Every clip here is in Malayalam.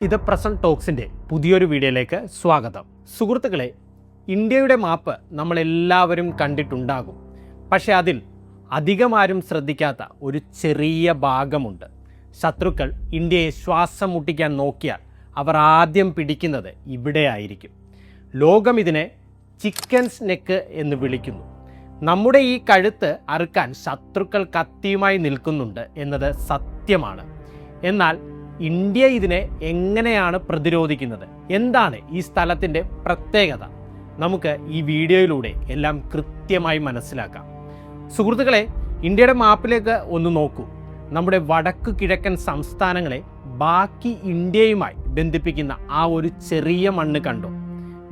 ഇത് പ്രസന്റ് ടോക്സിൻ്റെ പുതിയൊരു വീഡിയോയിലേക്ക് സ്വാഗതം. സുഹൃത്തുക്കളെ, ഇന്ത്യയുടെ മാപ്പ് നമ്മളെല്ലാവരും കണ്ടിട്ടുണ്ടാകും. പക്ഷെ അതിൽ അധികമാരും ശ്രദ്ധിക്കാത്ത ഒരു ചെറിയ ഭാഗമുണ്ട്. ശത്രുക്കൾ ഇന്ത്യയെ ശ്വാസം മുട്ടിക്കാൻ നോക്കിയാൽ അവർ ആദ്യം പിടിക്കുന്നത് ഇവിടെയായിരിക്കും. ലോകം ഇതിനെ ചിക്കൻസ് നെക്ക് എന്ന് വിളിക്കുന്നു. നമ്മുടെ ഈ കഴുത്ത് അറുക്കാൻ ശത്രുക്കൾ കത്തിയുമായി നിൽക്കുന്നുണ്ട് എന്നത് സത്യമാണ്. എന്നാൽ ഇന്ത്യ ഇതിനെ എങ്ങനെയാണ് പ്രതിരോധിക്കുന്നത്? എന്താണ് ഈ സ്ഥലത്തിൻ്റെ പ്രത്യേകത? നമുക്ക് ഈ വീഡിയോയിലൂടെ എല്ലാം കൃത്യമായി മനസ്സിലാക്കാം. സുഹൃത്തുക്കളെ, ഇന്ത്യയുടെ മാപ്പിലേക്ക് ഒന്ന് നോക്കൂ. നമ്മുടെ വടക്കു കിഴക്കൻ സംസ്ഥാനങ്ങളെ ബാക്കി ഇന്ത്യയുമായി ബന്ധിപ്പിക്കുന്ന ആ ഒരു ചെറിയ മണ്ണ് കണ്ടോ?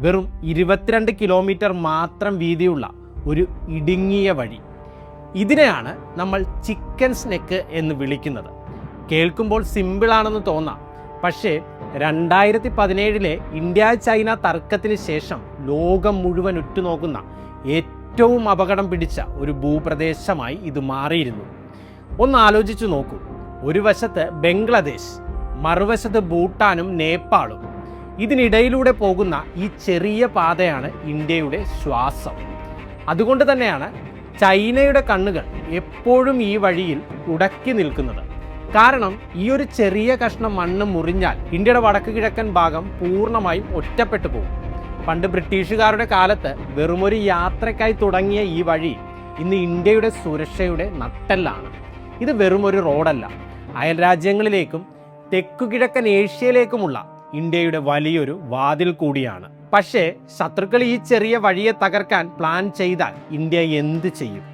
വെറും 22 കിലോമീറ്റർ മാത്രം വീതിയുള്ള ഒരു ഇടുങ്ങിയ വഴി. ഇതിനെയാണ് നമ്മൾ ചിക്കൻസ് നെക്ക് എന്ന് വിളിക്കുന്നത്. കേൾക്കുമ്പോൾ സിമ്പിളാണെന്ന് തോന്നാം. പക്ഷേ 2017 ഇന്ത്യ ചൈന തർക്കത്തിന് ശേഷം ലോകം മുഴുവൻ ഉറ്റുനോക്കുന്ന ഏറ്റവും അപകടം പിടിച്ച ഒരു ഭൂപ്രദേശമായി ഇത് മാറിയിരുന്നു. ഒന്ന് ആലോചിച്ചു നോക്കൂ. ഒരു വശത്ത് ബംഗ്ലാദേശ്, മറുവശത്ത് ഭൂട്ടാനും നേപ്പാളും. ഇതിനിടയിലൂടെ പോകുന്ന ഈ ചെറിയ പാതയാണ് ഇന്ത്യയുടെ ശ്വാസം. അതുകൊണ്ട് തന്നെയാണ് ചൈനയുടെ കണ്ണുകൾ എപ്പോഴും ഈ വഴിയിൽ ഉടക്കി നിൽക്കുന്നത്. കാരണം ഈ ഒരു ചെറിയ കഷ്ണം മണ്ണ് മുറിഞ്ഞാൽ ഇന്ത്യയുടെ വടക്ക് കിഴക്കൻ ഭാഗം പൂർണ്ണമായും ഒറ്റപ്പെട്ടു പോകും. പണ്ട് ബ്രിട്ടീഷുകാരുടെ കാലത്ത് വെറുമൊരു യാത്രയ്ക്കായി തുടങ്ങിയ ഈ വഴി ഇന്ന് ഇന്ത്യയുടെ സുരക്ഷയുടെ നട്ടെല്ലാണ്. ഇത് വെറുമൊരു റോഡല്ല, അയൽ രാജ്യങ്ങളിലേക്കും തെക്കുകിഴക്കൻ ഏഷ്യയിലേക്കുമുള്ള ഇന്ത്യയുടെ വലിയൊരു വാതിൽ കൂടിയാണ്. പക്ഷേ ശത്രുക്കൾ ഈ ചെറിയ വഴിയെ തകർക്കാൻ പ്ലാൻ ചെയ്താൽ ഇന്ത്യ എന്ത് ചെയ്യും?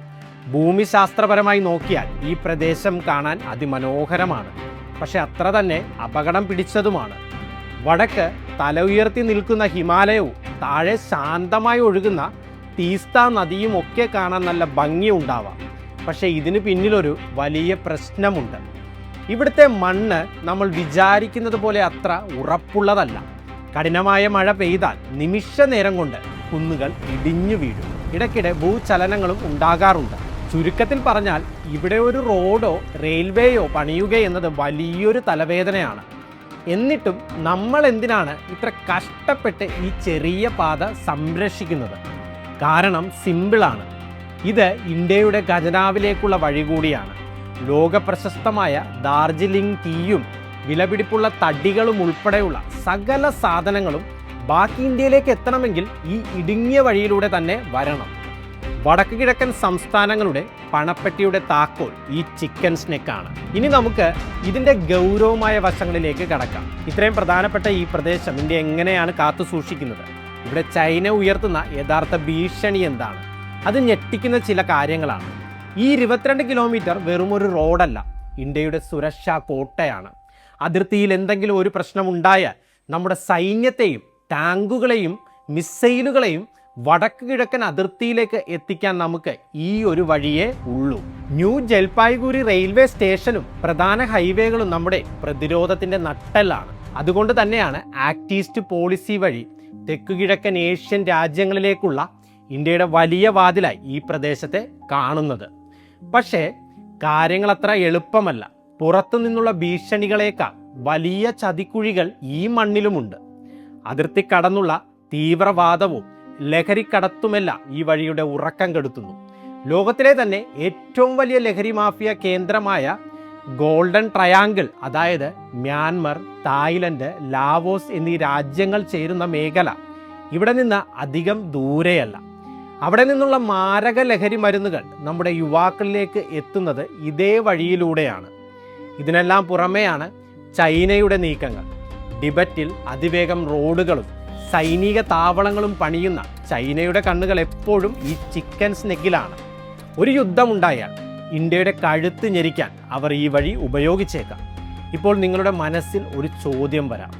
ഭൂമിശാസ്ത്രപരമായി നോക്കിയാൽ ഈ പ്രദേശം കാണാൻ അതിമനോഹരമാണ്. പക്ഷെ അത്ര തന്നെ അപകടം പിടിച്ചതുമാണ്. വടക്ക് തല ഉയർത്തി നിൽക്കുന്ന ഹിമാലയവും താഴെ ശാന്തമായി ഒഴുകുന്ന തീസ്ത നദിയും ഒക്കെ കാണാൻ നല്ല ഭംഗിയുണ്ടാവാം. പക്ഷേ ഇതിന് പിന്നിലൊരു വലിയ പ്രശ്നമുണ്ട്. ഇവിടുത്തെ മണ്ണ് നമ്മൾ വിചാരിക്കുന്നത് പോലെ അത്ര ഉറപ്പുള്ളതല്ല. കഠിനമായ മഴ പെയ്താൽ നിമിഷ നേരം കൊണ്ട് കുന്നുകൾ ഇടിഞ്ഞു വീഴും. ഇടയ്ക്കിടെ ഭൂചലനങ്ങളും ഉണ്ടാകാറുണ്ട്. ചുരുക്കത്തിൽ പറഞ്ഞാൽ ഇവിടെ ഒരു റോഡോ റെയിൽവേയോ പണിയുക എന്നത് വലിയൊരു തലവേദനയാണ്. എന്നിട്ടും നമ്മൾ എന്തിനാണ് ഇത്ര കഷ്ടപ്പെട്ട് ഈ ചെറിയ പാത സംരക്ഷിക്കുന്നത്? കാരണം സിമ്പിളാണ്. ഇത് ഇന്ത്യയുടെ ഖജനാവിലേക്കുള്ള വഴി കൂടിയാണ്. ലോകപ്രശസ്തമായ ഡാർജിലിംഗ് ടീയും വിലപിടിപ്പുള്ള തടികളും ഉൾപ്പെടെയുള്ള സകല സാധനങ്ങളും ബാക്കി ഇന്ത്യയിലേക്ക് എത്തണമെങ്കിൽ ഈ ഇടുങ്ങിയ വഴിയിലൂടെ തന്നെ വരണം. വടക്ക് കിഴക്കൻ സംസ്ഥാനങ്ങളുടെ പണപ്പെട്ടിയുടെ താക്കോൽ ഈ ചിക്കൻസ് നെക്കാണ്. ഇനി നമുക്ക് ഇതിൻ്റെ ഗൗരവമായ വശങ്ങളിലേക്ക് കടക്കാം. ഇത്രയും പ്രധാനപ്പെട്ട ഈ പ്രദേശം ഇന്ത്യ എങ്ങനെയാണ് കാത്തു സൂക്ഷിക്കുന്നത്? ഇവിടെ ചൈന ഉയർത്തുന്ന യഥാർത്ഥ ഭീഷണി എന്താണ്? അത് ഞെട്ടിക്കുന്ന ചില കാര്യങ്ങളാണ്. ഈ 22 കിലോമീറ്റർ വെറുമൊരു റോഡല്ല, ഇന്ത്യയുടെ സുരക്ഷാ കോട്ടയാണ്. അതിർത്തിയിൽ എന്തെങ്കിലും ഒരു പ്രശ്നമുണ്ടായാൽ നമ്മുടെ സൈന്യത്തെയും ടാങ്കുകളെയും മിസൈലുകളെയും വടക്ക് കിഴക്കൻ അതിർത്തിയിലേക്ക് എത്തിക്കാൻ നമുക്ക് ഈ ഒരു വഴിയേ ഉള്ളൂ. ന്യൂ ജൽപായ്ഗുരി റെയിൽവേ സ്റ്റേഷനും പ്രധാന ഹൈവേകളും നമ്മുടെ പ്രതിരോധത്തിൻ്റെ നട്ടെല്ലാണ്. അതുകൊണ്ട് തന്നെയാണ് ആക്ട് ഈസ്റ്റ് പോളിസി വഴി തെക്കു കിഴക്കൻ ഏഷ്യൻ രാജ്യങ്ങളിലേക്കുള്ള ഇന്ത്യയുടെ വലിയ വാതിലായി ഈ പ്രദേശത്തെ കാണുന്നത്. പക്ഷേ കാര്യങ്ങൾ അത്ര എളുപ്പമല്ല. പുറത്തു നിന്നുള്ള ഭീഷണികളേക്കാൾ വലിയ ചതിക്കുഴികൾ ഈ മണ്ണിലുമുണ്ട്. അതിർത്തി കടന്നുള്ള തീവ്രവാദവും ലഹരിക്കടത്തുമെല്ലാം ഈ വഴിയുടെ ഉറക്കം കെടുത്തുന്നു. ലോകത്തിലെ തന്നെ ഏറ്റവും വലിയ ലഹരി മാഫിയ കേന്ദ്രമായ ഗോൾഡൻ ട്രയാങ്കിൾ, അതായത് മ്യാൻമർ, തായ്ലൻഡ്, ലാവോസ് എന്നീ രാജ്യങ്ങൾ ചേരുന്ന മേഖല ഇവിടെ നിന്ന് അധികം ദൂരെയല്ല. അവിടെ നിന്നുള്ള മാരക ലഹരി മരുന്നുകൾ നമ്മുടെ യുവാക്കളിലേക്ക് എത്തുന്നത് ഇതേ വഴിയിലൂടെയാണ്. ഇതിനെല്ലാം പുറമെയാണ് ചൈനയുടെ നീക്കങ്ങൾ. ടിബറ്റിൽ അതിവേഗം റോഡുകളും സൈനിക താവളങ്ങളും പണിയുന്ന ചൈനയുടെ കണ്ണുകൾ എപ്പോഴും ഈ ചിക്കൻസ് നെക്കിലാണ്. ഒരു യുദ്ധമുണ്ടായാൽ ഇന്ത്യയുടെ കഴുത്ത് ഞെരിക്കാൻ അവർ ഈ വഴി ഉപയോഗിച്ചേക്കാം. ഇപ്പോൾ നിങ്ങളുടെ മനസ്സിൽ ഒരു ചോദ്യം വരാം.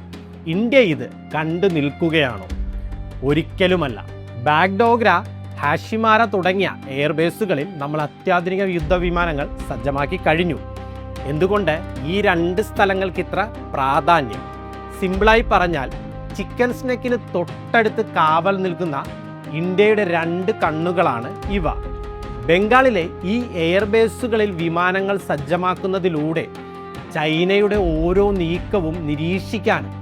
ഇന്ത്യ ഇത് കണ്ടു നിൽക്കുകയാണോ? ഒരിക്കലുമല്ല. ബാഗ്ഡോഗ്ര, ഹാഷിമാര തുടങ്ങിയ എയർബേസുകളിൽ നമ്മൾ അത്യാധുനിക യുദ്ധവിമാനങ്ങൾ സജ്ജമാക്കി കഴിഞ്ഞു. എന്തുകൊണ്ട് ഈ 2 സ്ഥലങ്ങൾക്ക് ഇത്ര പ്രാധാന്യം? സിമ്പിളായി പറഞ്ഞാൽ ചിക്കൻസ് നെക്കിന് തൊട്ടടുത്ത് കാവൽ നിൽക്കുന്ന ഇന്ത്യയുടെ 2 കണ്ണുകളാണ് ഇവ. ബംഗാളിലെ ഈ എയർബേസുകളിൽ വിമാനങ്ങൾ സജ്ജമാക്കുന്നതിലൂടെ ചൈനയുടെ ഓരോ നീക്കവും നിരീക്ഷിക്കാനും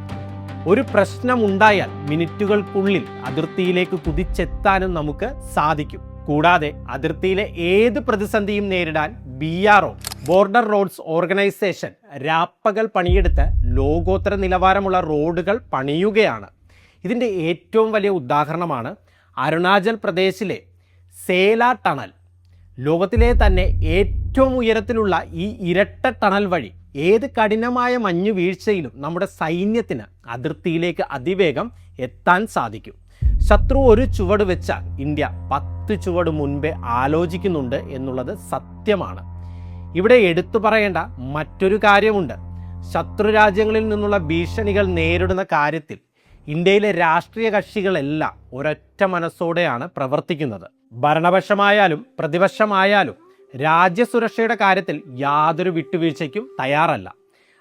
ഒരു പ്രശ്നമുണ്ടായാൽ മിനിറ്റുകൾക്കുള്ളിൽ അതിർത്തിയിലേക്ക് കുതിച്ചെത്താനും നമുക്ക് സാധിക്കും. കൂടാതെ അതിർത്തിയിലെ ഏത് പ്രതിസന്ധിയും നേരിടാൻ BRO ബോർഡർ റോഡ്സ് ഓർഗനൈസേഷൻ രാപ്പകൽ പണിയെടുത്ത് ലോകോത്തര നിലവാരമുള്ള റോഡുകൾ പണിയുകയാണ്. ഇതിൻ്റെ ഏറ്റവും വലിയ ഉദാഹരണമാണ് അരുണാചൽ പ്രദേശിലെ സേല ടണൽ. ലോകത്തിലെ തന്നെ ഏറ്റവും ഉയരത്തിലുള്ള ഈ ഇരട്ട ടണൽ വഴി ഏത് കഠിനമായ മഞ്ഞു വീഴ്ചയിലും നമ്മുടെ സൈന്യത്തിന് അതിർത്തിയിലേക്ക് അതിവേഗം എത്താൻ സാധിക്കും. ശത്രു ഒരു ചുവട് വെച്ചാൽ ഇന്ത്യ 10 ചുവട് മുൻപേ ആലോചിക്കുന്നുണ്ട് എന്നുള്ളത് സത്യമാണ്. ഇവിടെ എടുത്തു പറയേണ്ട മറ്റൊരു കാര്യമുണ്ട്. ശത്രു രാജ്യങ്ങളിൽ നിന്നുള്ള ഭീഷണികൾ നേരിടുന്ന കാര്യത്തിൽ ഇന്ത്യയിലെ രാഷ്ട്രീയ കക്ഷികളെല്ലാം ഒരൊറ്റ മനസ്സോടെയാണ് പ്രവർത്തിക്കുന്നത്. ഭരണപക്ഷമായാലും പ്രതിപക്ഷമായാലും രാജ്യസുരക്ഷയുടെ കാര്യത്തിൽ യാതൊരു വിട്ടുവീഴ്ചയ്ക്കും തയ്യാറല്ല.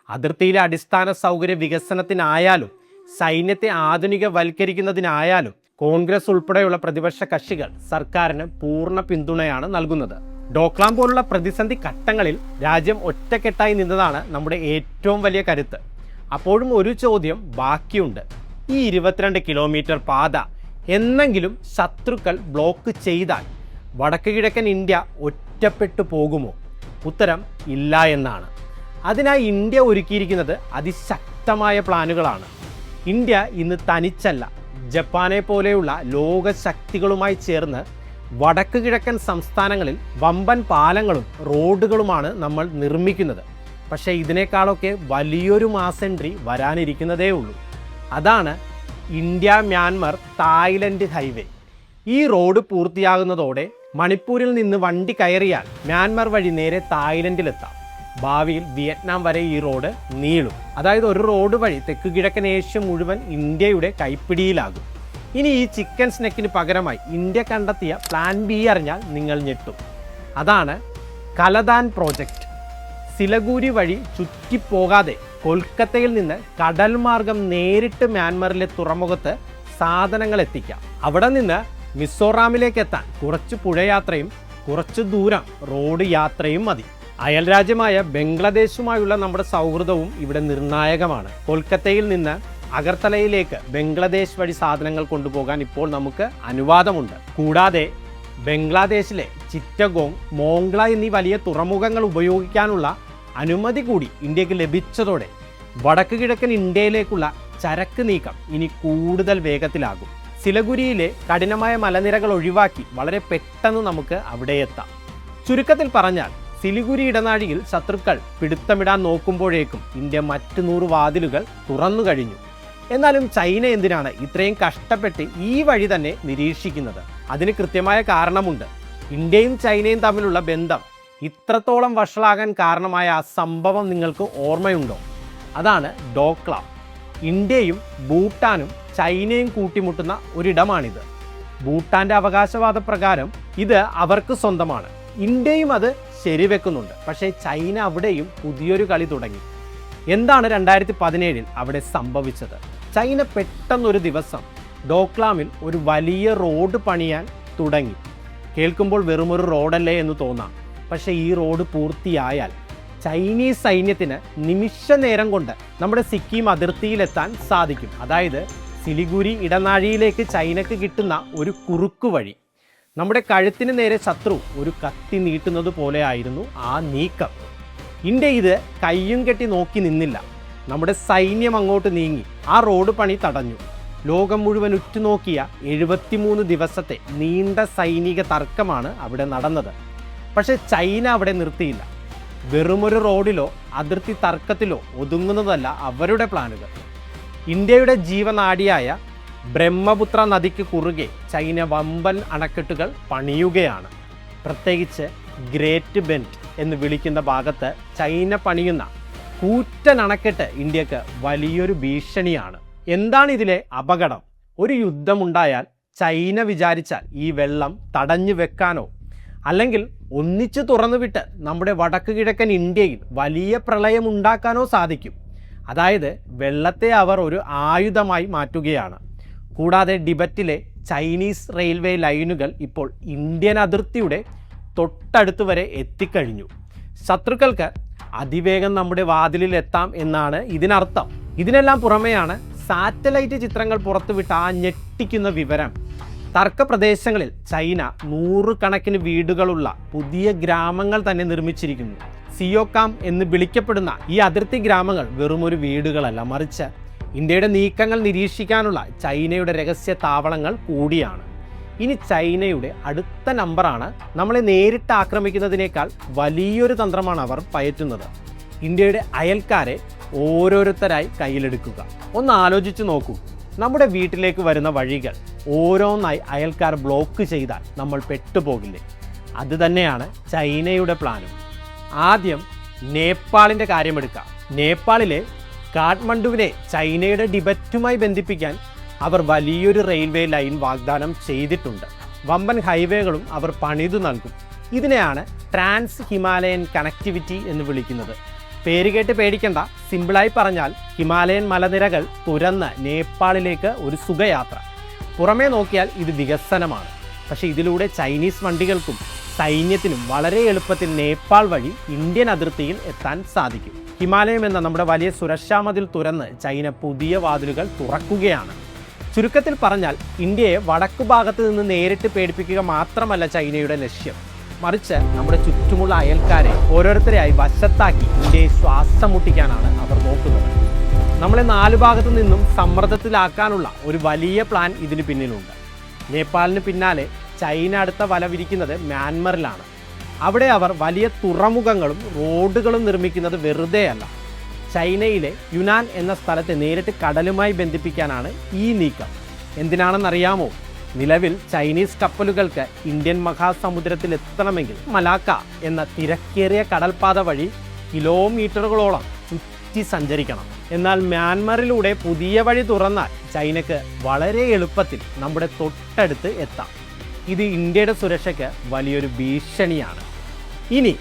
അതിർത്തിയിലെ അടിസ്ഥാന സൗകര്യ വികസനത്തിനായാലും സൈന്യത്തെ ആധുനികവൽക്കരിക്കുന്നതിനായാലും കോൺഗ്രസ് ഉൾപ്പെടെയുള്ള പ്രതിപക്ഷ കക്ഷികൾ സർക്കാരിന് പൂർണ്ണ പിന്തുണയാണ് നൽകുന്നത്. ഡോക്ലാം പോലുള്ള പ്രതിസന്ധി ഘട്ടങ്ങളിൽ രാജ്യം ഒറ്റക്കെട്ടായി നിന്നതാണ് നമ്മുടെ ഏറ്റവും വലിയ കരുത്ത്. അപ്പോഴും ഒരു ചോദ്യം ബാക്കിയുണ്ട്. ഈ 22 കിലോമീറ്റർ പാത എന്നെങ്കിലും ശത്രുക്കൾ ബ്ലോക്ക് ചെയ്താൽ വടക്ക് കിഴക്കൻ ഇന്ത്യ ഒറ്റപ്പെട്ടു പോകുമോ? ഉത്തരം ഇല്ല എന്നാണ്. അതിനായി ഇന്ത്യ ഒരുക്കിയിരിക്കുന്നത് അതിശക്തമായ പ്ലാനുകളാണ്. ഇന്ത്യ ഇന്ന് തനിച്ചല്ല. ജപ്പാനെ പോലെയുള്ള ലോകശക്തികളുമായി ചേർന്ന് വടക്ക് കിഴക്കൻ സംസ്ഥാനങ്ങളിൽ വമ്പൻ പാലങ്ങളും റോഡുകളുമാണ് നമ്മൾ നിർമ്മിക്കുന്നത്. പക്ഷേ ഇതിനേക്കാളൊക്കെ വലിയൊരു മാസ് എൻട്രി വരാനിരിക്കുന്നതേ ഉള്ളൂ. അതാണ് ഇന്ത്യ മ്യാൻമർ തായ്ലൻഡ് ഹൈവേ. ഈ റോഡ് പൂർത്തിയാകുന്നതോടെ മണിപ്പൂരിൽ നിന്ന് വണ്ടി കയറിയാൽ മ്യാൻമർ വഴി നേരെ തായ്ലൻഡിലെത്താം. ഭാവിയിൽ വിയറ്റ്നാം വരെ ഈ റോഡ് നീളും. അതായത് ഒരു റോഡ് വഴി തെക്ക് കിഴക്കൻ ഏഷ്യ മുഴുവൻ ഇന്ത്യയുടെ കൈപ്പിടിയിലാകും. ഇനി ഈ ചിക്കൻ സ്നെക്കിന് പകരമായി ഇന്ത്യ കണ്ടെത്തിയ പ്ലാൻ B അറിഞ്ഞാൽ നിങ്ങൾ ഞെട്ടും. അതാണ് കലദാൻ പ്രോജക്റ്റ്. സിലഗുരി വഴി ചുറ്റിപ്പോകാതെ കൊൽക്കത്തയിൽ നിന്ന് കടൽ മാർഗം നേരിട്ട് മ്യാൻമറിലെ തുറമുഖത്ത് സാധനങ്ങൾ എത്തിക്കാം. അവിടെ നിന്ന് മിസോറാമിലേക്ക് എത്താൻ കുറച്ച് പുഴയാത്രയും കുറച്ച് ദൂരം റോഡ് യാത്രയും മതി. അയൽരാജ്യമായ ബംഗ്ലാദേശുമായുള്ള നമ്മുടെ സൗഹൃദവും ഇവിടെ നിർണായകമാണ്. കൊൽക്കത്തയിൽ നിന്ന് അഗർത്തലയിലേക്ക് ബംഗ്ലാദേശ് വഴി സാധനങ്ങൾ കൊണ്ടുപോകാൻ ഇപ്പോൾ നമുക്ക് അനുവാദമുണ്ട്. കൂടാതെ ബംഗ്ലാദേശിലെ ചിറ്റഗോങ്, മോംഗ്ല എന്നീ വലിയ തുറമുഖങ്ങൾ ഉപയോഗിക്കാനുള്ള അനുമതി കൂടി ഇന്ത്യക്ക് ലഭിച്ചതോടെ വടക്ക് കിഴക്കൻ ഇന്ത്യയിലേക്കുള്ള ചരക്ക് നീക്കം ഇനി കൂടുതൽ വേഗത്തിലാകും. സിലഗുരിയിലെ കഠിനമായ മലനിരകൾ ഒഴിവാക്കി വളരെ പെട്ടെന്ന് നമുക്ക് അവിടെ എത്താം. ചുരുക്കത്തിൽ പറഞ്ഞാൽ സിലിഗുരി ഇടനാഴിയിൽ ശത്രുക്കൾ പിടുത്തമിടാൻ നോക്കുമ്പോഴേക്കും ഇന്ത്യ മറ്റ് 100 വാതിലുകൾ തുറന്നു കഴിഞ്ഞു. എന്നാലും ചൈന എന്തിനാണ് ഇത്രയും കഷ്ടപ്പെട്ട് ഈ വഴി തന്നെ നിരീക്ഷിക്കുന്നത്? അതിന് കൃത്യമായ കാരണമുണ്ട്. ഇന്ത്യയും ചൈനയും തമ്മിലുള്ള ബന്ധം ഇത്രത്തോളം വഷളാകാൻ കാരണമായ ആ സംഭവം നിങ്ങൾക്ക് ഓർമ്മയുണ്ടോ? അതാണ് ഡോക്ലാം. ഇന്ത്യയും ഭൂട്ടാനും ചൈനയും കൂട്ടിമുട്ടുന്ന ഒരിടമാണിത്. ഭൂട്ടാൻ്റെ അവകാശവാദ പ്രകാരം ഇത് അവർക്ക് സ്വന്തമാണ്. ഇന്ത്യയും അത് ശരിവെക്കുന്നുണ്ട്. പക്ഷേ ചൈന അവിടെയും പുതിയൊരു കളി തുടങ്ങി. എന്താണ് 2017 അവിടെ സംഭവിച്ചത്? ചൈന പെട്ടെന്നൊരു ദിവസം ഡോക്ലാമിൽ ഒരു വലിയ റോഡ് പണിയാൻ തുടങ്ങി. കേൾക്കുമ്പോൾ വെറുമൊരു റോഡല്ലേ എന്ന് തോന്നാം. പക്ഷേ ഈ റോഡ് പൂർത്തിയായാൽ ചൈനീസ് സൈന്യത്തിന് നിമിഷ നേരം കൊണ്ട് നമ്മുടെ സിക്കിം അതിർത്തിയിലെത്താൻ സാധിക്കും. അതായത് സിലിഗുരി ഇടനാഴിയിലേക്ക് ചൈനക്ക് കിട്ടുന്ന ഒരു കുറുക്കു വഴി. നമ്മുടെ കഴുത്തിന് നേരെ ശത്രു ഒരു കത്തി നീട്ടുന്നത് പോലെയായിരുന്നു ആ നീക്കം. ഇന്ത്യ ഇത് കയ്യും കെട്ടി നോക്കി നിന്നില്ല. നമ്മുടെ സൈന്യം അങ്ങോട്ട് നീങ്ങി ആ റോഡ് പണി തടഞ്ഞു. ലോകം മുഴുവൻ ഉറ്റുനോക്കിയ 73 ദിവസത്തെ നീണ്ട സൈനിക തർക്കമാണ് അവിടെ നടന്നത്. പക്ഷേ ചൈന അവിടെ നിർത്തിയില്ല. വെറുമൊരു റോഡിലോ അതിർത്തി തർക്കത്തിലോ ഒതുങ്ങുന്നതല്ല അവരുടെ പ്ലാനുകൾ. ഇന്ത്യയുടെ ജീവനാഡിയായ ബ്രഹ്മപുത്ര നദിക്ക് കുറുകെ ചൈന വമ്പൻ അണക്കെട്ടുകൾ പണിയുകയാണ്. പ്രത്യേകിച്ച് ഗ്രേറ്റ് ബെൻഡ് എന്ന് വിളിക്കുന്ന ഭാഗത്ത് ചൈന പണിയുന്ന കൂറ്റൻ അണക്കെട്ട് ഇന്ത്യക്ക് വലിയൊരു ഭീഷണിയാണ്. എന്താണ് ഇതിലെ അപകടം? ഒരു യുദ്ധമുണ്ടായാൽ ചൈന വിചാരിച്ചാൽ ഈ വെള്ളം തടഞ്ഞു വെക്കാനോ അല്ലെങ്കിൽ ഒന്നിച്ച് തുറന്നുവിട്ട് നമ്മുടെ വടക്ക് കിഴക്കൻ ഇന്ത്യയിൽ വലിയ പ്രളയം ഉണ്ടാക്കാനോ സാധിക്കും. അതായത് വെള്ളത്തെ അവർ ഒരു ആയുധമായി മാറ്റുകയാണ്. കൂടാതെ ടിബറ്റിലെ ചൈനീസ് റെയിൽവേ ലൈനുകൾ ഇപ്പോൾ ഇന്ത്യൻ അതിർത്തിയുടെ തൊട്ടടുത്ത് വരെ എത്തിക്കഴിഞ്ഞു. ശത്രുക്കൾക്ക് അതിവേഗം നമ്മുടെ വാതിലിൽ എത്താം എന്നാണ് ഇതിനർത്ഥം. ഇതിനെല്ലാം പുറമെയാണ് സാറ്റലൈറ്റ് ചിത്രങ്ങൾ പുറത്തുവിട്ട ആ ഞെട്ടിക്കുന്ന വിവരം, തർക്കപ്രദേശങ്ങളിൽ ചൈന 100 കണക്കിന് വീടുകളുള്ള പുതിയ ഗ്രാമങ്ങൾ തന്നെ നിർമ്മിച്ചിരിക്കുന്നു. സിയോകാം എന്ന് വിളിക്കപ്പെടുന്ന ഈ അതിർത്തി ഗ്രാമങ്ങൾ വെറുമൊരു വീടുകളല്ല, മറിച്ച് ഇന്ത്യയുടെ നീക്കങ്ങൾ നിരീക്ഷിക്കാനുള്ള ചൈനയുടെ രഹസ്യ താവളങ്ങൾ കൂടിയാണ്. ഇനി ചൈനയുടെ അടുത്ത നമ്പറാണ്. നമ്മളെ നേരിട്ട് ആക്രമിക്കുന്നതിനേക്കാൾ വലിയൊരു തന്ത്രമാണ് അവർ പയറ്റുന്നത്. ഇന്ത്യയുടെ അയൽക്കാരെ ഓരോരുത്തരായി കയ്യിലെടുക്കുക. ഒന്ന് ആലോചിച്ച് നോക്കൂ, നമ്മുടെ വീട്ടിലേക്ക് വരുന്ന വഴികൾ ഓരോന്നായി അയൽക്കാർ ബ്ലോക്ക് ചെയ്താൽ നമ്മൾ പെട്ടുപോകില്ലേ? അതുതന്നെയാണ് ചൈനയുടെ പ്ലാനും. ആദ്യം നേപ്പാളിൻ്റെ കാര്യമെടുക്കാം. നേപ്പാളിലെ കാഠ്മണ്ഡുവിനെ ചൈനയുടെ ടിബറ്റുമായി ബന്ധിപ്പിക്കാൻ അവർ വലിയൊരു റെയിൽവേ ലൈൻ വാഗ്ദാനം ചെയ്തിട്ടുണ്ട്. വമ്പൻ ഹൈവേകളും അവർ പണിതു നൽകും. ഇതിനെയാണ് ട്രാൻസ് ഹിമാലയൻ കണക്ടിവിറ്റി എന്ന് വിളിക്കുന്നത്. പേര് കേട്ട് പേടിക്കണ്ട. സിമ്പിളായി പറഞ്ഞാൽ ഹിമാലയൻ മലനിരകൾ തുരന്ന് നേപ്പാളിലേക്ക് ഒരു സുഖയാത്ര. പുറമേ നോക്കിയാൽ ഇത് വികസനമാണ്. പക്ഷേ ഇതിലൂടെ ചൈനീസ് വണ്ടികൾക്കും സൈന്യത്തിനും വളരെ എളുപ്പത്തിൽ നേപ്പാൾ വഴി ഇന്ത്യൻ അതിർത്തിയിൽ എത്താൻ സാധിക്കും. ഹിമാലയം എന്ന നമ്മുടെ വലിയ സുരക്ഷാ മതിൽ തുരന്ന് ചൈന പുതിയ വാതിലുകൾ തുറക്കുകയാണ്. ചുരുക്കത്തിൽ പറഞ്ഞാൽ ഇന്ത്യയെ വടക്കു ഭാഗത്ത് നിന്ന് നേരിട്ട് പേടിപ്പിക്കുക മാത്രമല്ല ചൈനയുടെ ലക്ഷ്യം, മറിച്ച് നമ്മുടെ ചുറ്റുമുള്ള അയൽക്കാരെ ഓരോരുത്തരെയായി വശത്താക്കി ഇന്ത്യയെ ശ്വാസം മുട്ടിക്കാനാണ് അവർ നോക്കുന്നത്. നമ്മളെ 4 ഭാഗത്തു നിന്നും സമ്മർദ്ദത്തിലാക്കാനുള്ള ഒരു വലിയ പ്ലാൻ ഇതിന് പിന്നിലുണ്ട്. നേപ്പാളിന് പിന്നാലെ ചൈന അടുത്ത വല വിരിക്കുന്നത് മ്യാൻമറിലാണ്. അവിടെ അവർ വലിയ തുറമുഖങ്ങളും റോഡുകളും നിർമ്മിക്കുന്നത് വെറുതെയല്ല. ചൈനയിലെ യുനാൻ എന്ന സ്ഥലത്തെ നേരിട്ട് കടലുമായി ബന്ധിപ്പിക്കാനാണ് ഈ നീക്കം. എന്തിനാണെന്നറിയാമോ? നിലവിൽ ചൈനീസ് കപ്പലുകൾക്ക് ഇന്ത്യൻ മഹാസമുദ്രത്തിൽ എത്തണമെങ്കിൽ മലാക്ക എന്ന തിരക്കേറിയ കടൽപാത വഴി കിലോമീറ്ററുകളോളം ചുറ്റി സഞ്ചരിക്കണം. എന്നാൽ മ്യാൻമറിലൂടെ പുതിയ വഴി തുറന്നാൽ ചൈനയ്ക്ക് വളരെ എളുപ്പത്തിൽ നമ്മുടെ തൊട്ടടുത്ത് എത്താം. ഇത് ഇന്ത്യയുടെ സുരക്ഷയ്ക്ക് വലിയൊരു ഭീഷണിയാണ്. ഇനി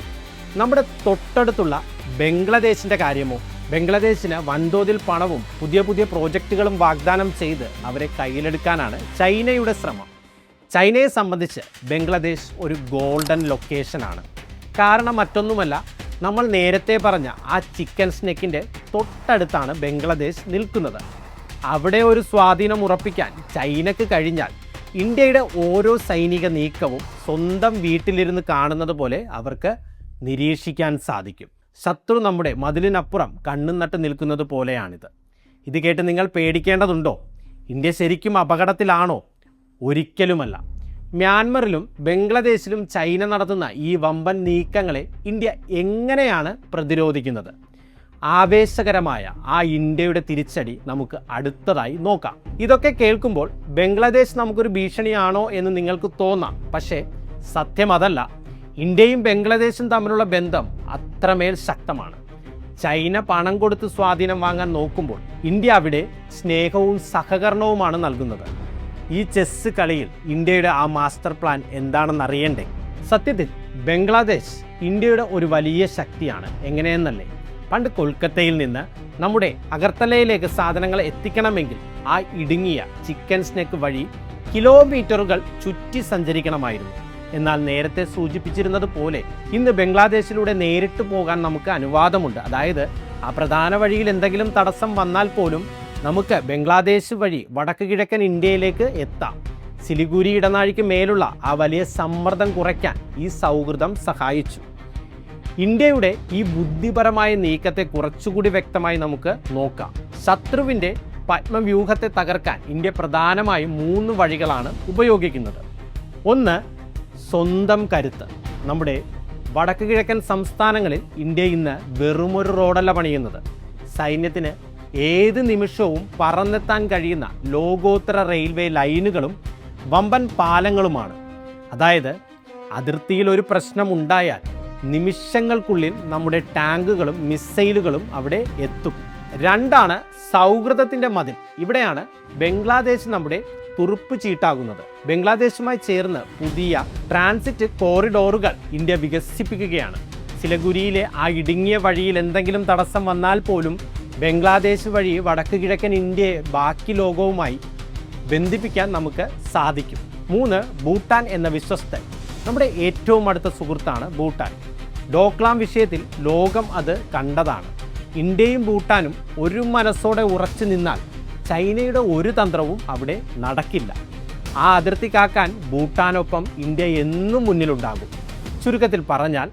നമ്മുടെ തൊട്ടടുത്തുള്ള ബംഗ്ലാദേശിൻ്റെ കാര്യമോ? ബംഗ്ലാദേശിന് വൻതോതിൽ പണവും പുതിയ പുതിയ പ്രോജക്റ്റുകളും വാഗ്ദാനം ചെയ്ത് അവരെ കയ്യിലെടുക്കാനാണ് ചൈനയുടെ ശ്രമം. ചൈനയെ സംബന്ധിച്ച് ബംഗ്ലാദേശ് ഒരു ഗോൾഡൻ ലൊക്കേഷനാണ്. കാരണം മറ്റൊന്നുമല്ല, നമ്മൾ നേരത്തെ പറഞ്ഞ ആ ചിക്കൻ സ്നെക്കിൻ്റെ തൊട്ടടുത്താണ് ബംഗ്ലാദേശ് നിൽക്കുന്നത്. അവിടെ ഒരു സ്വാധീനം ഉറപ്പിക്കാൻ ചൈനയ്ക്ക് കഴിഞ്ഞാൽ ഇന്ത്യയുടെ ഓരോ സൈനിക നീക്കവും സ്വന്തം വീട്ടിലിരുന്ന് കാണുന്നത് പോലെ അവർക്ക് നിരീക്ഷിക്കാൻ സാധിക്കും. ശത്രു നമ്മുടെ മതിലിനപ്പുറം കണ്ണും നട്ട് നിൽക്കുന്നത് പോലെയാണിത്. ഇത് കേട്ട് നിങ്ങൾ പേടിക്കേണ്ടതുണ്ടോ? ഇന്ത്യ ശരിക്കും അപകടത്തിലാണോ? ഒരിക്കലുമല്ല. മ്യാൻമറിലും ബംഗ്ലാദേശിലും ചൈന നടത്തുന്ന ഈ വമ്പൻ നീക്കങ്ങളെ ഇന്ത്യ എങ്ങനെയാണ് പ്രതിരോധിക്കുന്നത്? ആവേശകരമായ ആ ഇന്ത്യയുടെ തിരിച്ചടി നമുക്ക് അടുത്തതായി നോക്കാം. ഇതൊക്കെ കേൾക്കുമ്പോൾ ബംഗ്ലാദേശ് നമുക്കൊരു ഭീഷണിയാണോ എന്ന് നിങ്ങൾക്ക് തോന്നാം. പക്ഷേ സത്യം അതല്ല. ഇന്ത്യയും ബംഗ്ലാദേശും തമ്മിലുള്ള ബന്ധം അത്രമേൽ ശക്തമാണ്. ചൈന പണം കൊടുത്ത് സ്വാധീനം വാങ്ങാൻ നോക്കുമ്പോൾ ഇന്ത്യ അവിടെ സ്നേഹവും സഹകരണവുമാണ് നൽകുന്നത്. ഈ ചെസ് കളിയിൽ ഇന്ത്യയുടെ ആ മാസ്റ്റർ പ്ലാൻ എന്താണെന്ന് അറിയണ്ടേ? സത്യത്തിൽ ബംഗ്ലാദേശ് ഇന്ത്യയുടെ ഒരു വലിയ ശക്തിയാണ്. എങ്ങനെയെന്നല്ലേ? പണ്ട് കൊൽക്കത്തയിൽ നിന്ന് നമ്മുടെ അഗർത്തലയിലേക്ക് സാധനങ്ങൾ എത്തിക്കണമെങ്കിൽ ആ ഇടുങ്ങിയ ചിക്കൻ സ്നെക്ക് വഴി കിലോമീറ്ററുകൾ ചുറ്റി സഞ്ചരിക്കണമായിരുന്നു. എന്നാൽ നേരത്തെ സൂചിപ്പിച്ചിരുന്നത് പോലെ ഇന്ന് ബംഗ്ലാദേശിലൂടെ നേരിട്ട് പോകാൻ നമുക്ക് അനുവാദമുണ്ട്. അതായത് ആ പ്രധാന വഴിയിൽ എന്തെങ്കിലും തടസ്സം വന്നാൽ പോലും നമുക്ക് ബംഗ്ലാദേശ് വഴി വടക്ക് കിഴക്കൻ ഇന്ത്യയിലേക്ക് എത്താം. സിലിഗുരി ഇടനാഴിക്ക് മേലുള്ള ആ വലിയ സമ്മർദ്ദം കുറയ്ക്കാൻ ഈ സൗഹൃദം സഹായിച്ചു. ഇന്ത്യയുടെ ഈ ബുദ്ധിപരമായ നീക്കത്തെ കുറച്ചുകൂടി വ്യക്തമായി നമുക്ക് നോക്കാം. ശത്രുവിൻ്റെ പത്മവ്യൂഹത്തെ തകർക്കാൻ ഇന്ത്യ പ്രധാനമായും 3 വഴികളാണ് ഉപയോഗിക്കുന്നത്. ഒന്ന്, സ്വന്തം കരുത്ത്. നമ്മുടെ വടക്ക് കിഴക്കൻ സംസ്ഥാനങ്ങളിൽ ഇന്ത്യ ഇന്ന് വെറുമൊരു റോഡല്ല പണിയുന്നത്. സൈന്യത്തിന് ഏത് നിമിഷവും പറന്നെത്താൻ കഴിയുന്ന ലോകോത്തര റെയിൽവേ ലൈനുകളും വമ്പൻ പാലങ്ങളുമാണ്. അതായത് അതിർത്തിയിൽ ഒരു പ്രശ്നമുണ്ടായാൽ നിമിഷങ്ങൾക്കുള്ളിൽ നമ്മുടെ ടാങ്കുകളും മിസൈലുകളും അവിടെ എത്തും. 2, സൗഹൃദത്തിൻ്റെ മതിൽ. ഇവിടെയാണ് ബംഗ്ലാദേശ് നമ്മുടെ തുറുപ്പ് ചീട്ടാകുന്നത്. ബംഗ്ലാദേശുമായി ചേർന്ന് പുതിയ ട്രാൻസിറ്റ് കോറിഡോറുകൾ ഇന്ത്യ വികസിപ്പിക്കുകയാണ്. സിലിഗുരിയിലെ ആ ഇടുങ്ങിയ വഴിയിൽ എന്തെങ്കിലും തടസ്സം വന്നാൽ പോലും ബംഗ്ലാദേശ് വഴി വടക്ക് കിഴക്കൻ ഇന്ത്യയെ ബാക്കി ലോകവുമായി ബന്ധിപ്പിക്കാൻ നമുക്ക് സാധിക്കും. 3, ഭൂട്ടാൻ എന്ന വിശ്വസ്തൻ. നമ്മുടെ ഏറ്റവും അടുത്ത സുഹൃത്താണ് ഭൂട്ടാൻ. ഡോക്ലാം വിഷയത്തിൽ ലോകം അത് കണ്ടതാണ്. ഇന്ത്യയും ഭൂട്ടാനും ഒരു മനസ്സോടെ ഉറച്ചു നിന്നാൽ ചൈനയുടെ ഒരു തന്ത്രവും അവിടെ നടക്കില്ല. ആ അതിർത്തി കാക്കാൻ ഭൂട്ടാനൊപ്പം ഇന്ത്യ എന്നും മുന്നിലുണ്ടാകും. ചുരുക്കത്തിൽ പറഞ്ഞാൽ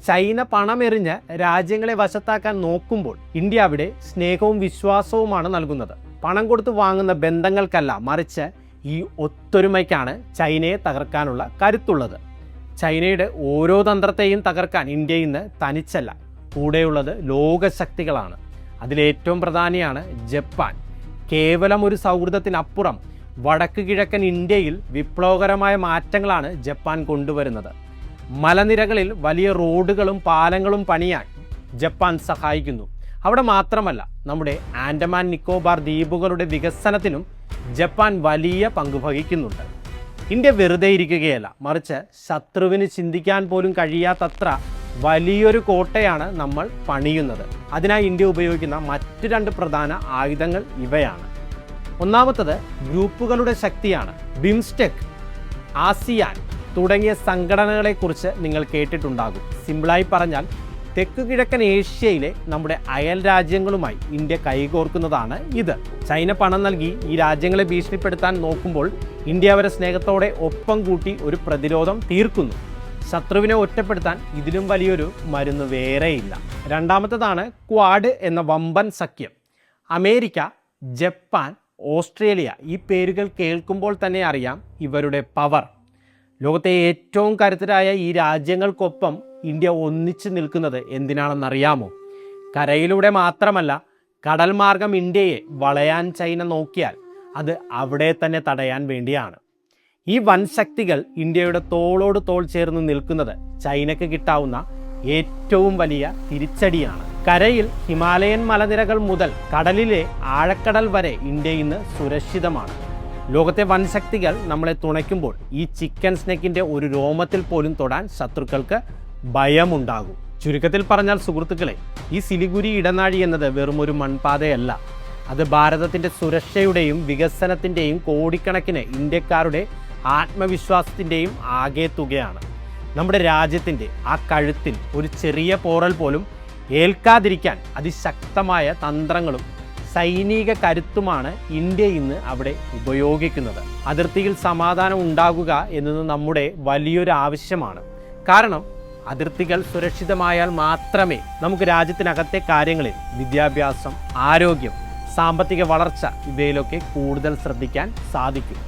ചൈന പണമെറിഞ്ഞ് രാജ്യങ്ങളെ വശത്താക്കാൻ നോക്കുമ്പോൾ ഇന്ത്യ അവിടെ സ്നേഹവും വിശ്വാസവുമാണ് നൽകുന്നത്. പണം കൊടുത്ത് വാങ്ങുന്ന ബന്ധങ്ങൾക്കല്ല, മറിച്ച് ഈ ഒത്തൊരുമയ്ക്കാണ് ചൈനയെ തകർക്കാനുള്ള കരുത്തുള്ളത്. ചൈനയുടെ ഓരോ തന്ത്രത്തെയും തകർക്കാൻ ഇന്ത്യ ഇന്ന് തനിച്ചല്ല, കൂടെയുള്ളത് ലോകശക്തികളാണ്. അതിലേറ്റവും പ്രധാനിയാണ് ജപ്പാൻ. കേവലം ഒരു സൗഹൃദത്തിനപ്പുറം വടക്ക് കിഴക്കൻ ഇന്ത്യയിൽ വിപ്ലവകരമായ മാറ്റങ്ങളാണ് ജപ്പാൻ കൊണ്ടുവരുന്നത്. മലനിരകളിൽ വലിയ റോഡുകളും പാലങ്ങളും പണിയാൻ ജപ്പാൻ സഹായിക്കുന്നു. അവിടെ മാത്രമല്ല, നമ്മുടെ ആൻഡമാൻ നിക്കോബാർ ദ്വീപുകളുടെ വികസനത്തിനും ജപ്പാൻ വലിയ പങ്ക് വഹിക്കുന്നുണ്ട്. ഇന്ത്യ വെറുതെ ഇരിക്കുകയല്ല, മറിച്ച് ശത്രുവിന് ചിന്തിക്കാൻ പോലും കഴിയാത്തത്ര വലിയൊരു കോട്ടയാണ് നമ്മൾ പണിയുന്നത്. അതിനായി ഇന്ത്യ ഉപയോഗിക്കുന്ന മറ്റ് 2 പ്രധാന ആയുധങ്ങൾ ഇവയാണ്. ഒന്നാമത്തത് ഗ്രൂപ്പുകളുടെ ശക്തിയാണ്. ബിംസ്റ്റെക്, ആസിയാൻ തുടങ്ങിയ സംഘടനകളെക്കുറിച്ച് നിങ്ങൾ കേട്ടിട്ടുണ്ടാകും. സിമ്പിളായി പറഞ്ഞാൽ തെക്കു കിഴക്കൻ ഏഷ്യയിലെ നമ്മുടെ അയൽ രാജ്യങ്ങളുമായി ഇന്ത്യ കൈകോർക്കുന്നതാണ് ഇത്. ചൈന പണം നൽകി ഈ രാജ്യങ്ങളെ ഭീഷണിപ്പെടുത്താൻ നോക്കുമ്പോൾ ഇന്ത്യ അവരെ സ്നേഹത്തോടെ ഒപ്പം കൂട്ടി ഒരു പ്രതിരോധം തീർക്കുന്നു. ശത്രുവിനെ ഒറ്റപ്പെടുത്താൻ ഇതിലും വലിയൊരു മരുന്ന് വേറെയില്ല. രണ്ടാമത്തേതാണ് ക്വാഡ് എന്ന വമ്പൻ സഖ്യം. അമേരിക്ക, ജപ്പാൻ, ഓസ്ട്രേലിയ, ഈ പേരുകൾ കേൾക്കുമ്പോൾ തന്നെ അറിയാം ഇവരുടെ പവർ. ലോകത്തെ ഏറ്റവും കരുത്തരായ ഈ രാജ്യങ്ങൾക്കൊപ്പം ഇന്ത്യ ഒന്നിച്ചു നിൽക്കുന്നത് എന്തിനാണെന്നറിയാമോ? കരയിലൂടെ മാത്രമല്ല, കടൽ മാർഗം ഇന്ത്യയെ വളയാൻ ചൈന നോക്കിയാൽ അത് അവിടെ തന്നെ തടയാൻ വേണ്ടിയാണ്. ഈ വൻ ശക്തികൾ ഇന്ത്യയുടെ തോളോട് തോൾ ചേർന്ന് നിൽക്കുന്നത് ചൈനയ്ക്ക് കിട്ടാവുന്ന ഏറ്റവും വലിയ തിരിച്ചടിയാണ്. കരയിൽ ഹിമാലയൻ മലനിരകൾ മുതൽ കടലിലെ ആഴക്കടൽ വരെ ഇന്ത്യ ഇന്ന് സുരക്ഷിതമാണ്. ലോകത്തെ വൻ ശക്തികൾ നമ്മളെ തുണയ്ക്കുമ്പോൾ ഈ ചിക്കൻ സ്നെക്കിൻ്റെ ഒരു രോമത്തിൽ പോലും തൊടാൻ ശത്രുക്കൾക്ക് ഭയമുണ്ടാകും. ചുരുക്കത്തിൽ പറഞ്ഞാൽ സുഹൃത്തുക്കളെ, ഈ സിലിഗുരി ഇടനാഴി എന്നത് വെറും ഒരു മൺപാതയല്ല. അത് ഭാരതത്തിൻ്റെ സുരക്ഷയുടെയും വികസനത്തിൻ്റെയും കോടിക്കണക്കിന് ഇന്ത്യക്കാരുടെ ആത്മവിശ്വാസത്തിൻ്റെയും ആകെ തുകയാണ്. നമ്മുടെ രാജ്യത്തിൻ്റെ ആ കഴുത്തിൽ ഒരു ചെറിയ പോറൽ പോലും ഏൽക്കാതിരിക്കാൻ അതിശക്തമായ തന്ത്രങ്ങളും സൈനിക കരുത്തുമാണ് ഇന്ത്യ ഇന്ന് അവിടെ ഉപയോഗിക്കുന്നത്. അതിർത്തിയിൽ സമാധാനം ഉണ്ടാകുക എന്നത് നമ്മുടെ വലിയൊരു ആവശ്യമാണ്. കാരണം അതിർത്തികൾ സുരക്ഷിതമായാൽ മാത്രമേ നമുക്ക് രാജ്യത്തിനകത്തെ കാര്യങ്ങളിൽ വിദ്യാഭ്യാസം, ആരോഗ്യം, സാമ്പത്തിക വളർച്ച ഇവയിലൊക്കെ കൂടുതൽ ശ്രദ്ധിക്കാൻ സാധിക്കും.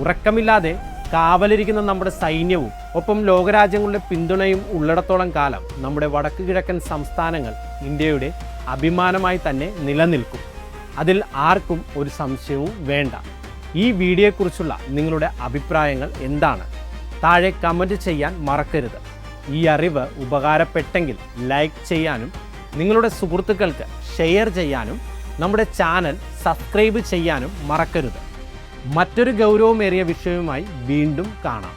ഉറക്കമില്ലാതെ കാവലിരിക്കുന്ന നമ്മുടെ സൈന്യവും ഒപ്പം ലോകരാജ്യങ്ങളുടെ പിന്തുണയും ഉള്ളിടത്തോളം കാലം നമ്മുടെ വടക്ക് കിഴക്കൻ സംസ്ഥാനങ്ങൾ ഇന്ത്യയുടെ അഭിമാനമായി തന്നെ നിലനിൽക്കും. അതിൽ ആർക്കും ഒരു സംശയവും വേണ്ട. ഈ വീഡിയോയെക്കുറിച്ചുള്ള നിങ്ങളുടെ അഭിപ്രായങ്ങൾ എന്താണ്? താഴെ കമൻറ്റ് ചെയ്യാൻ മറക്കരുത്. ഈ അറിവ് ഉപകാരപ്പെട്ടെങ്കിൽ ലൈക്ക് ചെയ്യാനും നിങ്ങളുടെ സുഹൃത്തുക്കൾക്ക് ഷെയർ ചെയ്യാനും നമ്മുടെ ചാനൽ സബ്സ്ക്രൈബ് ചെയ്യാനും മറക്കരുത്. മറ്റൊരു ഗൗരവമേറിയ വിഷയവുമായി വീണ്ടും കാണാം.